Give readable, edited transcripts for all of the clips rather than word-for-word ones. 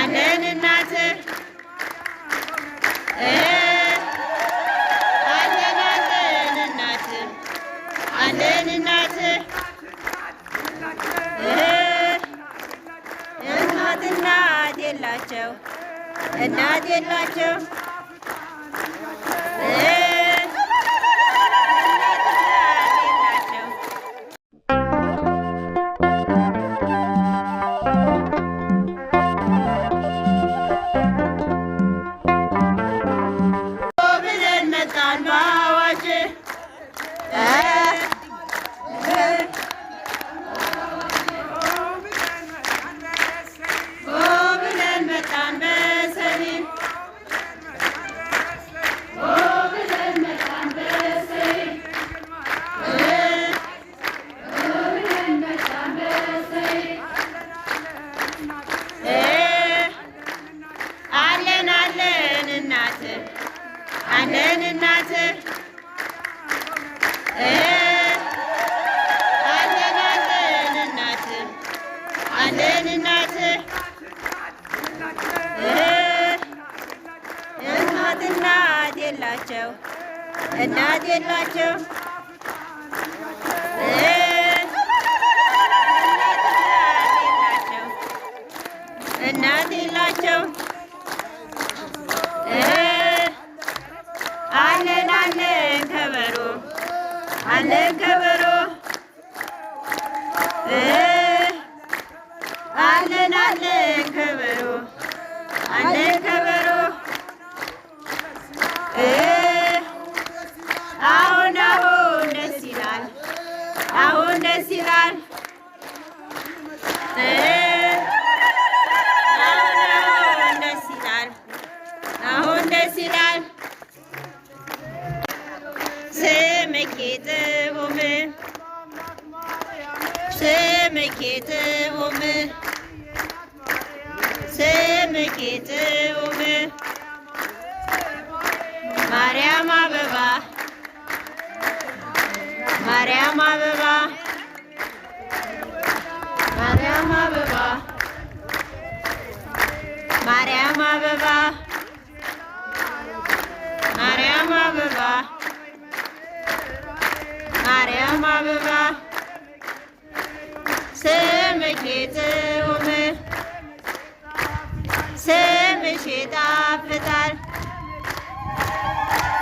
አለን እናት አለን አለን እናት አለን እናት እናት የላቸው እናት የላቸው አለን እናት አለን አለን እናት አለን እናት እናት የላቸው እናት የላቸው እናት የላቸው አለን አለን ከበሮ አለን ከበሮ አለን አለን ከበሮ አለን ከበሮ አሁን አሁን ደስ ይላል አሁን ደስ ይላል አሁን ደስ ይላል አሁን ደስ ይላል ስምኪ ጥዑም ስምኪ ጥዑም ስምኪ ጥዑም ማርያም አበባ ማርያም አበባ ማርያም አበባ ማርያም አበባ ማርያም አበባ ማርያም አበባ ስምሽ ጥዑም ስምሽ ይጣፍጣል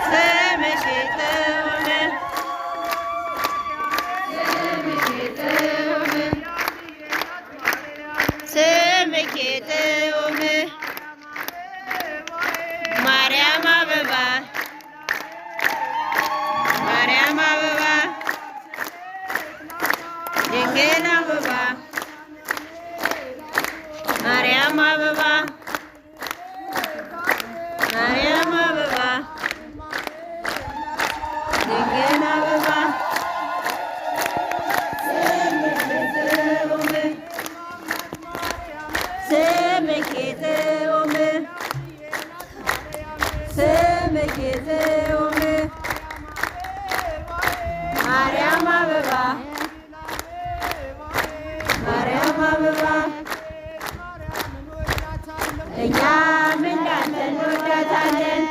ስምሽ ጥዑም ስምሽ ጥዑም ማርያም አበባ ማርያም አበባ ድንግል አበባ ማርያም አበባ ማርያም አበባ ድንግል አበባ ስምኪ ጥዑም ስምኪ ጥዑም ማርያም አበባ ማርያም አበባ እኛም እንዳንተ እንወዳታለን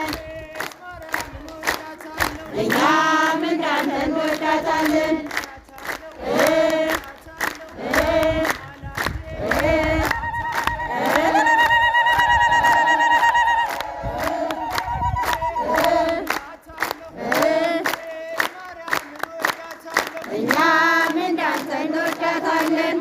እኛም እንዳንተ እንወዳታለን እኛም እንዳንተ እንወዳታለን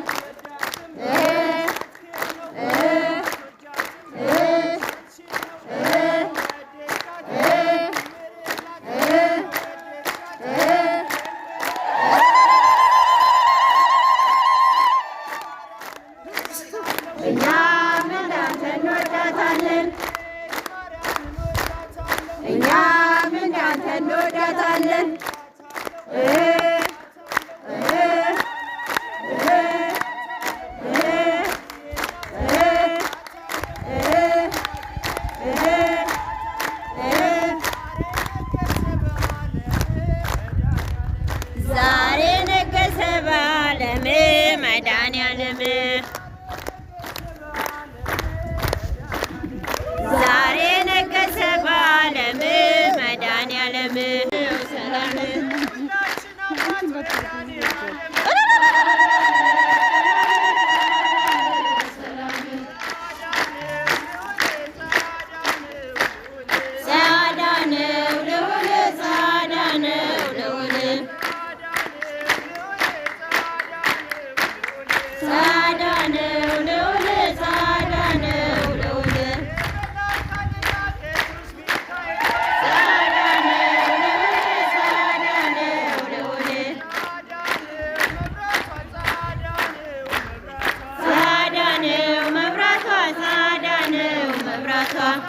መብራቷ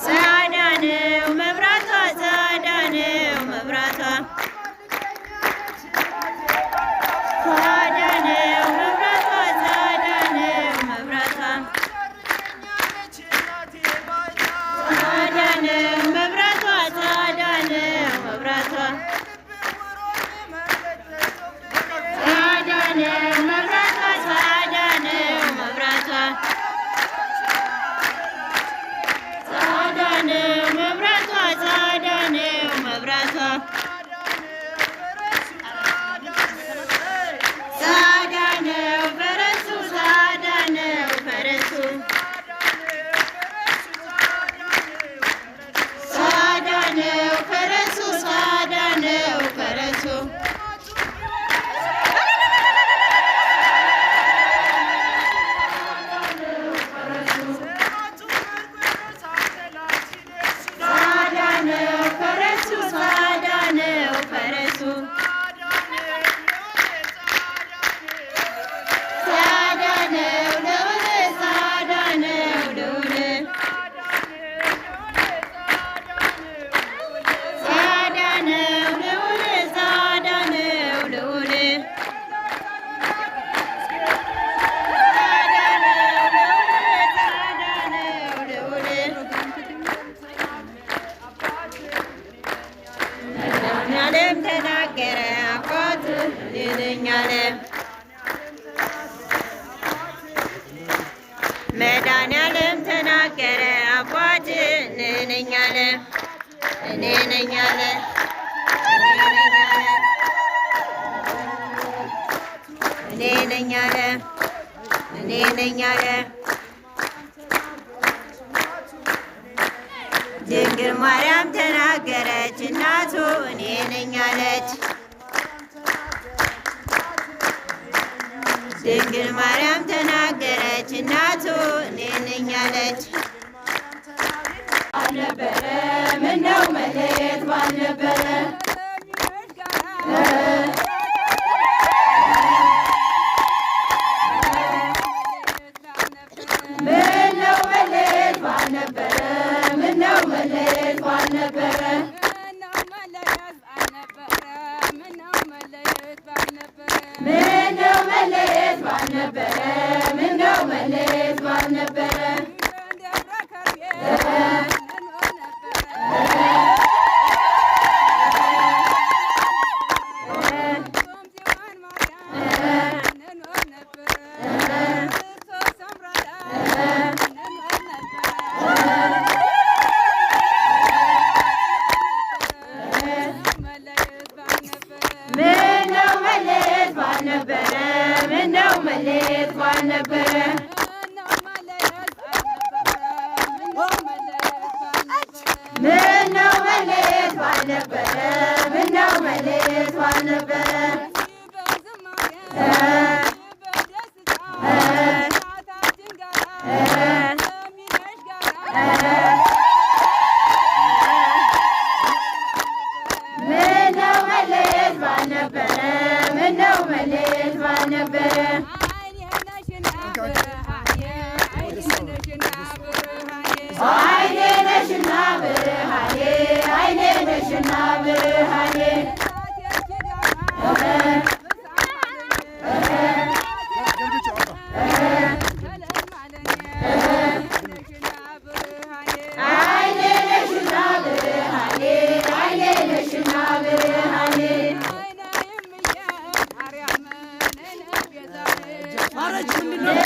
ጸዳ ነው መብራቷ ጸዳ ነው መብራቷ ጸዳ ነው መብራቷ ጸዳ ነው መብራቷ ጸዳ ነው መብራቷ ጸዳ ነው መብራቷ ጸዳ ነው መብራቷ ጸዳ ነው መብራቷ ጸዳ ነው መብራቷ ጸዳ ነው መብራቷ ጸዳ ነው ፈረሱ ጸዳ ነው ፈረሱ ጸዳ ነው ፈረሱ ጸዳ ነው ፈረሱ ጸዳ ነው ፈረሱ ጸዳ ነው ፈረሱ ጸዳ ነው ልዑል ጸዳ ነው ልዑል ጸዳ ነው ልዑል ጸዳ ነው ልዑል ጸዳ ነው ልዑል ጸዳ ነው ልዑል መድኃኒዓለም ተናገረ አባት እኔ ነኝ አለ መድኃኒዓለም ተናገረ አባት እኔ ነኝ አለ እኔ ነኝ አለ እኔ ነኝ አለ እኔ ነኝ አለ ድንግል ማርያም ተናገረች እናቱ እኔ ነኝ አለች ድንግል ማርያም ተናገረች እናቱ እኔ ነኝ አለች ባልነበረ ምነው መለየት ባልነበረ ምነው መለየት ባልነበረ ምነው መለየት ባልነበረ ምነው መለየት ባልነበረ ምነው መለየት ባልነበረ ምነው መለየት ባልነበረ ምነው መለየት ባልነበረ ምነው መለየት ባልነበረ ምነው መለየት ባልነበረ ምነው መለየት ባልነበረ ምነው መለየት ባልነበረ አይኔ ነሽና ብርሃኔ አይኔ ነሽና ብርሃኔ አይኔ ነሽና ብርሃኔ አይኔ ነሽና ብርሃኔ አረች ምንድነው